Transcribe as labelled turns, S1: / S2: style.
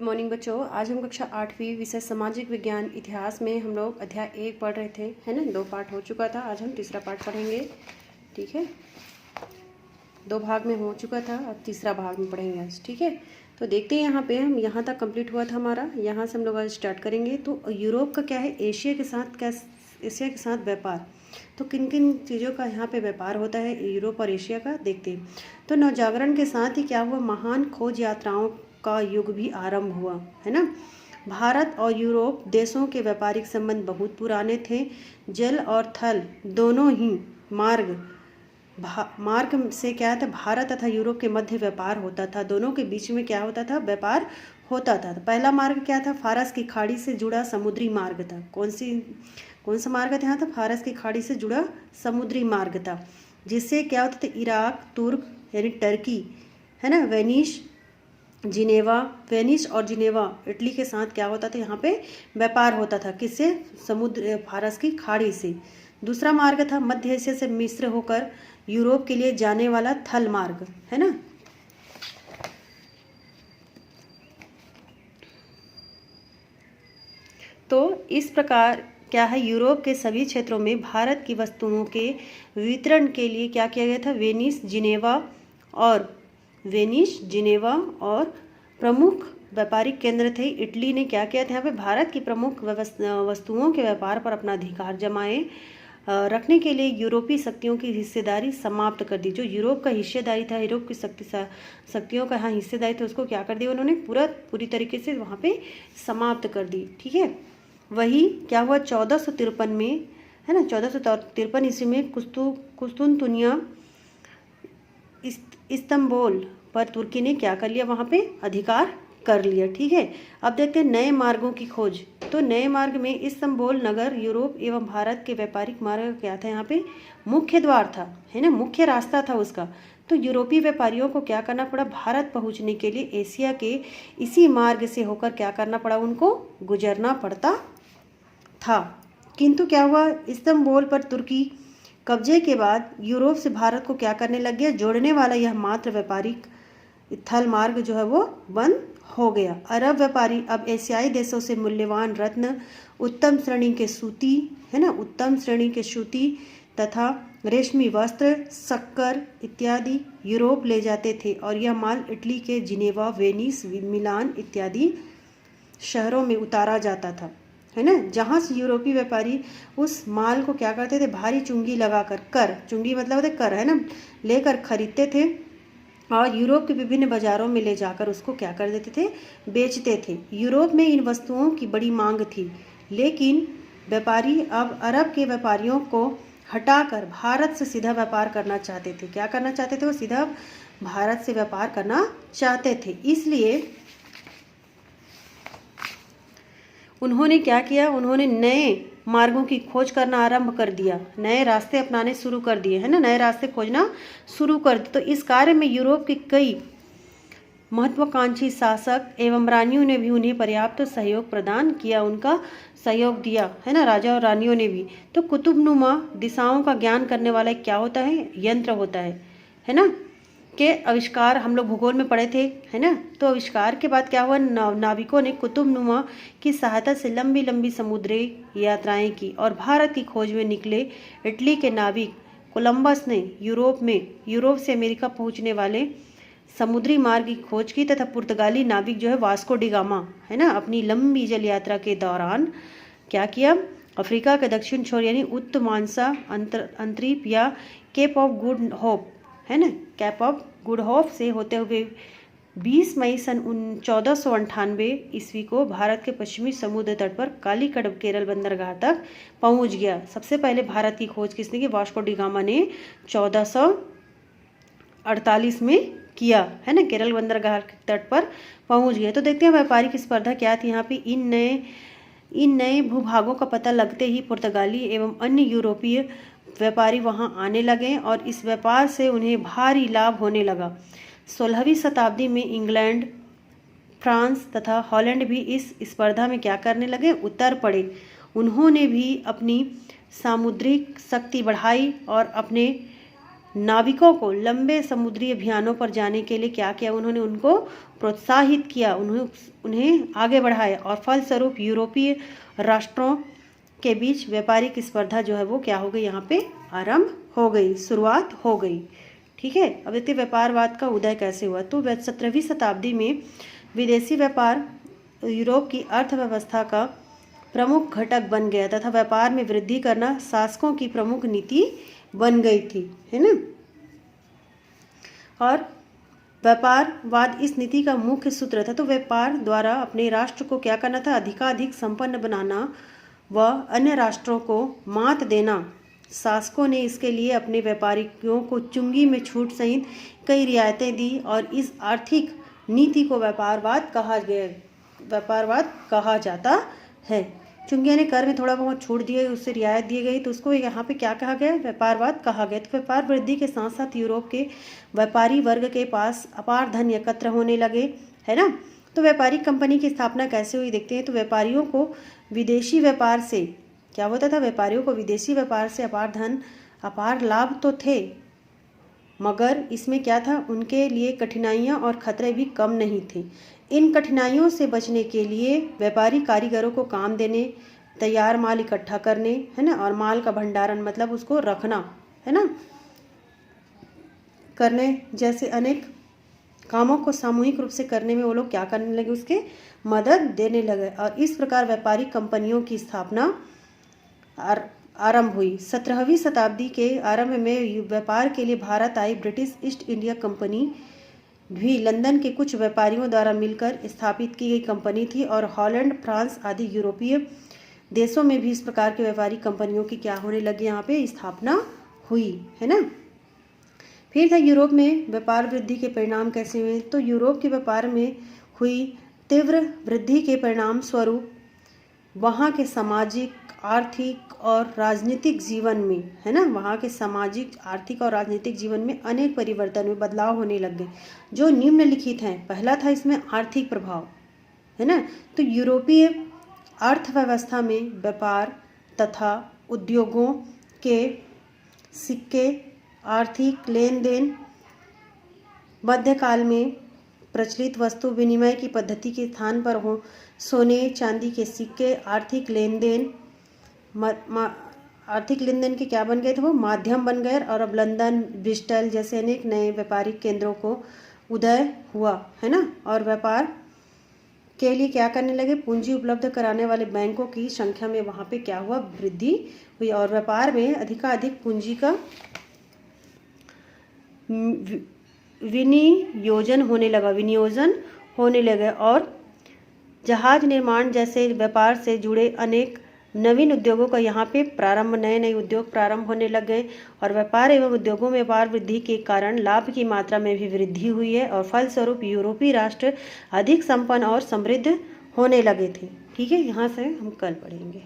S1: Morning बच्चों। आज हम कक्षा 8वीं विषय सामाजिक विज्ञान इतिहास में हम लोग अध्याय 1 पढ़ रहे थे, है ना। 2 पार्ट हो चुका था, आज हम तीसरा पार्ट पढ़ेंगे। ठीक है, 2 भाग में हो चुका था, अब तीसरा भाग में पढ़ेंगे आज। ठीक है, तो देखते हैं यहाँ पे हम यहाँ तक कंप्लीट हुआ था हमारा, यहाँ से हम लोग आज स्टार्ट करेंगे। तो यूरोप का क्या है, एशिया के साथ व्यापार। तो किन किन चीज़ों का यहाँ पे व्यापार होता है यूरोप और एशिया का, देखते हैं। तो नवजागरण के साथ ही क्या हुआ, महान खोज यात्राओं का युग भी आरंभ हुआ, है ना। भारत और यूरोप देशों के व्यापारिक संबंध बहुत पुराने थे। जल और थल दोनों ही मार्ग से क्या था, भारत तथा यूरोप के मध्य व्यापार होता था। दोनों के बीच में क्या होता था, व्यापार होता था। तो पहला मार्ग क्या था, फारस की खाड़ी से जुड़ा समुद्री मार्ग था। कौन सा मार्ग था यहाँ था, फारस की खाड़ी से जुड़ा समुद्री मार्ग था, जिससे क्या होता था, इराक, तुर्क यानी टर्की, है ना, वेनिस और जिनेवा इटली के साथ क्या होता था, यहाँ पे व्यापार होता था। किससे, समुद्र फारस की खाड़ी से। दूसरा मार्ग था मध्य एशिया से मिस्र होकर यूरोप के लिए जाने वाला थल मार्ग, है ना। तो इस प्रकार क्या है, यूरोप के सभी क्षेत्रों में भारत की वस्तुओं के वितरण के लिए क्या किया गया था, वेनिस, जिनेवा और प्रमुख व्यापारिक केंद्र थे। इटली ने क्या किया था, यहाँ पे भारत की प्रमुख वस्तुओं के व्यापार पर अपना अधिकार जमाए रखने के लिए यूरोपीय शक्तियों की हिस्सेदारी समाप्त कर दी। जो यूरोप का हिस्सेदारी था, यूरोप की शक्तियों का यहाँ हिस्सेदारी था, उसको क्या कर दिया उन्होंने, पूरी तरीके से वहाँ पे समाप्त कर दी। ठीक है, वही क्या हुआ 1453 में, है ना, 1453 ईस्वी में कुस्तुनतुनिया इस्तंबुल पर तुर्की ने क्या कर लिया, वहाँ पे अधिकार कर लिया। ठीक है, अब देखते हैं नए मार्गों की खोज। तो नए मार्ग में इस्तंबुल नगर यूरोप एवं भारत के व्यापारिक मार्ग क्या था, यहाँ पे मुख्य द्वार था, है ना, मुख्य रास्ता था उसका। तो यूरोपीय व्यापारियों को क्या करना पड़ा, भारत पहुँचने के लिए एशिया के इसी मार्ग से होकर क्या करना पड़ा, उनको गुजरना पड़ता था। किंतु क्या हुआ, इस्तंबुल पर तुर्की कब्जे के बाद यूरोप से भारत को क्या करने लग गया, जोड़ने वाला यह मात्र व्यापारिक थल मार्ग जो है वो बंद हो गया। अरब व्यापारी अब एशियाई देशों से मूल्यवान रत्न, उत्तम श्रेणी के सूती, है ना, उत्तम श्रेणी के सूती तथा रेशमी वस्त्र, शक्कर इत्यादि यूरोप ले जाते थे, और यह माल इटली के जिनेवा, वेनिस, मिलान इत्यादि शहरों में उतारा जाता था, है ना। जहाँ से यूरोपीय व्यापारी उस माल को क्या करते थे, भारी चुंगी लगाकर, चुंगी मतलब होता है कर, है ना, लेकर खरीदते थे और यूरोप के विभिन्न बाजारों में ले जाकर उसको क्या कर देते थे, बेचते थे। यूरोप में इन वस्तुओं की बड़ी मांग थी, लेकिन व्यापारी अब अरब के व्यापारियों को हटाकर भारत से सीधा व्यापार करना चाहते थे। क्या करना चाहते थे, वो सीधा भारत से व्यापार करना चाहते थे। इसलिए उन्होंने क्या किया, उन्होंने नए मार्गों की खोज करना आरंभ कर दिया, नए रास्ते अपनाने शुरू कर दिए, है ना, नए रास्ते खोजना शुरू कर दिए। तो इस कार्य में यूरोप के कई महत्वाकांक्षी शासक एवं रानियों ने भी उन्हें पर्याप्त सहयोग प्रदान किया, उनका सहयोग दिया, है ना, राजा और रानियों ने भी। तो कुतुबनुमा दिशाओं का ज्ञान करने वाला क्या होता है, यंत्र होता है ना, के आविष्कार हम लोग भूगोल में पढ़े थे, है ना। तो आविष्कार के बाद क्या हुआ, नाविकों ने कुतुबनुमा की सहायता से लंबी लंबी समुद्री यात्राएं की और भारत की खोज में निकले। इटली के नाविक कोलंबस ने यूरोप से अमेरिका पहुंचने वाले समुद्री मार्ग की खोज की, तथा पुर्तगाली नाविक जो है वास्को डी गामा, है ना, अपनी लंबी जल यात्रा के दौरान क्या किया, अफ्रीका के दक्षिण छोर यानी उत्तमांसा अंतरीप या केप ऑफ गुड होप, है ना, कैप ऑफ गुड होप से होते हुए 20 मई सन 1498 ईस्वी को भारत के पश्चिमी समुद्र तट पर कालीकट केरल बंदरगाह तक पहुंच गया। सबसे पहले भारत की खोज किसने की, वास्को डी गामा ने 1448 में किया, है ना, केरल बंदरगाह के तट पर पहुंच गया। तो देखते हैं व्यापारिक स्पर्धा क्या थी यहाँ पे। इन नए भूभागों का पता लगते ही पुर्तगाली एवं अन्य यूरोपीय व्यापारी वहां आने लगे और इस व्यापार से उन्हें भारी लाभ होने लगा। 16वीं शताब्दी में इंग्लैंड, फ्रांस तथा हॉलैंड भी इस स्पर्धा में क्या करने लगे, उतर पड़े। उन्होंने भी अपनी सामुद्रिक शक्ति बढ़ाई और अपने नाविकों को लंबे समुद्री अभियानों पर जाने के लिए क्या किया, उन्होंने उनको प्रोत्साहित किया, उन्हें आगे बढ़ाया और फलस्वरूप यूरोपीय राष्ट्रों के बीच व्यापारिक स्पर्धा जो है वो क्या हो गई, यहाँ पे आरंभ हो गई, शुरुआत हो गई। ठीक है, अब देखते व्यापारवाद का उदय कैसे हुआ। तो 17वीं शताब्दी में विदेशी व्यापार यूरोप की अर्थव्यवस्था का प्रमुख घटक बन गया तथा व्यापार में वृद्धि करना शासकों की प्रमुख नीति बन गई थी, है ना। और व्यापारवाद इस नीति का मुख्य सूत्र था। तो व्यापार द्वारा अपने राष्ट्र को क्या करना था, अधिकाधिक संपन्न बनाना व अन्य राष्ट्रों को मात देना। शासकों ने इसके लिए अपने व्यापारियों को चुंगी में छूट सहित कई रियायतें दी और इस आर्थिक नीति को व्यापारवाद कहा जाता है। चूंकि यानी कर में थोड़ा बहुत छूट दिए, उससे रियायत दी गई, तो उसको यहाँ पे क्या कहा गया, व्यापारवाद कहा गया। तो व्यापार वृद्धि के साथ साथ यूरोप के व्यापारी वर्ग के पास अपार धन एकत्र होने लगे, है ना। तो व्यापारिक कंपनी की स्थापना कैसे हुई देखते हैं। तो व्यापारियों को विदेशी व्यापार से क्या होता था, व्यापारियों को विदेशी व्यापार से अपार लाभ तो थे, मगर इसमें क्या था, उनके लिए कठिनाइयाँ और खतरे भी कम नहीं थे। इन कठिनाइयों से बचने के लिए व्यापारी कारीगरों को काम देने, तैयार माल इकट्ठा करने, है ना, और माल का भंडारण मतलब उसको रखना, है ना, करने जैसे अनेक कामों को सामूहिक रूप से करने में वो लोग क्या करने लगे, उसके मदद देने लगे। और इस प्रकार व्यापारिक कंपनियों की स्थापना आरंभ हुई। 17वीं शताब्दी के आरंभ में व्यापार के लिए भारत आई ब्रिटिश ईस्ट इंडिया कंपनी भी लंदन के कुछ व्यापारियों द्वारा मिलकर स्थापित की गई कंपनी थी और हॉलैंड, फ्रांस आदि यूरोपीय देशों में भी इस प्रकार के व्यापारिक कंपनियों की क्या होने लगी, यहाँ पे स्थापना हुई, है ना। फिर था यूरोप में व्यापार वृद्धि के परिणाम कैसे हुए। तो यूरोप के व्यापार में हुई तीव्र वृद्धि के परिणाम स्वरूप वहाँ के सामाजिक, आर्थिक और राजनीतिक जीवन में, है ना, वहाँ के सामाजिक, आर्थिक और राजनीतिक जीवन में अनेक परिवर्तन में बदलाव होने लग गए जो निम्नलिखित हैं। पहला था इसमें आर्थिक प्रभाव, है ना। तो यूरोपीय अर्थव्यवस्था में व्यापार तथा उद्योगों के सिक्के, आर्थिक लेन देन, मध्यकाल में प्रचलित वस्तु विनिमय की पद्धति के स्थान पर हो सोने चांदी के सिक्के आर्थिक लेन देन के क्या बन गए थे, वो माध्यम बन गए। और अब लंदन, ब्रिस्टल जैसे अनेक नए व्यापारिक केंद्रों को उदय हुआ, है ना। और व्यापार के लिए क्या करने लगे, पूंजी उपलब्ध कराने वाले बैंकों की संख्या में वहाँ पे क्या हुआ, वृद्धि हुई और व्यापार में अधिकाधिक पूंजी का विनियोजन होने लगा और जहाज निर्माण जैसे व्यापार से जुड़े अनेक नवीन उद्योगों का यहाँ पे नए उद्योग प्रारंभ होने लग गए और व्यापार एवं उद्योगों में व्यापार वृद्धि के कारण लाभ की मात्रा में भी वृद्धि हुई है और फलस्वरूप यूरोपीय राष्ट्र अधिक संपन्न और समृद्ध होने लगे थे। ठीक है, यहाँ से हम कल पढ़ेंगे।